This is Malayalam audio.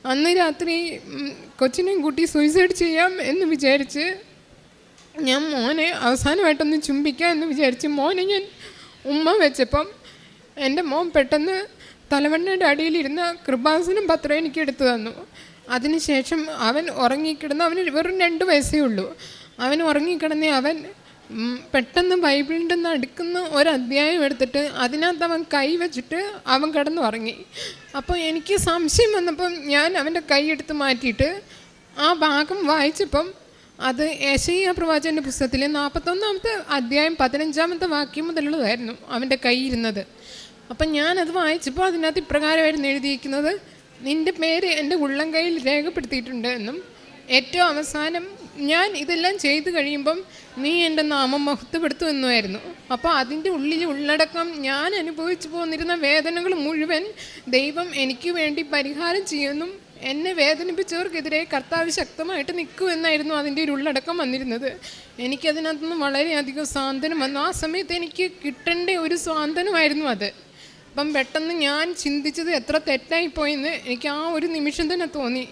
അന്ന് രാത്രി കൊച്ചിനെയും കൂട്ടി സൂയിസൈഡ് ചെയ്യാം എന്ന് വിചാരിച്ച് ഞാൻ മോനെ അവസാനമായിട്ടൊന്ന് ചുംബിക്കാം എന്ന് വിചാരിച്ച് മോനെ ഞാൻ ഉമ്മ വെച്ചപ്പം എൻ്റെ മോൻ പെട്ടെന്ന് തലവണ്ണയുടെ അടിയിലിരുന്ന കൃപാസനം പത്രം എനിക്ക് എടുത്തു തന്നു. അതിനുശേഷം അവൻ ഉറങ്ങിക്കിടന്ന്, അവന് വെറും 2 വയസ്സേ ഉള്ളൂ. അവൻ ഉറങ്ങിക്കിടന്ന് അവൻ പെട്ടെന്ന് ബൈബിളിൻ്റെ അടുക്കുന്ന ഒരധ്യായം എടുത്തിട്ട് അതിനകത്ത് അവൻ കൈ വെച്ചിട്ട് അവൻ കിടന്ന് ഉറങ്ങി. അപ്പോൾ എനിക്ക് സംശയം വന്നപ്പം ഞാൻ അവൻ്റെ കൈ എടുത്ത് മാറ്റിയിട്ട് ആ ഭാഗം വായിച്ചപ്പം അത് യെശയ്യാ പ്രവാചകൻ്റെ പുസ്തകത്തിലെ 41-ാമത്തെ അധ്യായം 15-ാമത്തെ വാക്യം മുതലുള്ളതായിരുന്നു അവൻ്റെ കൈ ഇരുന്നത്. അപ്പം ഞാനത് വായിച്ചപ്പോൾ അതിനകത്ത് ഇപ്രകാരമായിരുന്നു എഴുതിയിരിക്കുന്നത്: നിൻ്റെ പേര് എൻ്റെ ഉള്ളം കൈയിൽ രേഖപ്പെടുത്തിയിട്ടുണ്ട് എന്നും ഏറ്റവും അവസാനം ഞാൻ ഇതെല്ലാം ചെയ്തു കഴിയുമ്പം നീ എൻ്റെ നാമം മഹത്വപ്പെടുത്തുമെന്നുമായിരുന്നു. അപ്പോൾ അതിൻ്റെ ഉള്ളടക്കം ഞാൻ അനുഭവിച്ചു പോന്നിരുന്ന വേദനകൾ മുഴുവൻ ദൈവം എനിക്ക് വേണ്ടി പരിഹാരം ചെയ്യുമെന്നും എന്നെ വേദനിപ്പിച്ചവർക്കെതിരെ കർത്താവ് ശക്തമായിട്ട് നിൽക്കുമെന്നായിരുന്നു അതിൻ്റെ ഒരു ഉള്ളടക്കം വന്നിരുന്നത്. എനിക്കതിനകത്തുനിന്ന് വളരെയധികം സ്വാന്തനം വന്നു. ആ സമയത്ത് എനിക്ക് കിട്ടേണ്ട ഒരു സ്വാന്തനമായിരുന്നു അത്. അപ്പം പെട്ടെന്ന് ഞാൻ ചിന്തിച്ചത് എത്ര തെറ്റായിപ്പോയെന്ന് എനിക്ക് ആ ഒരു നിമിഷം തന്നെ തോന്നി.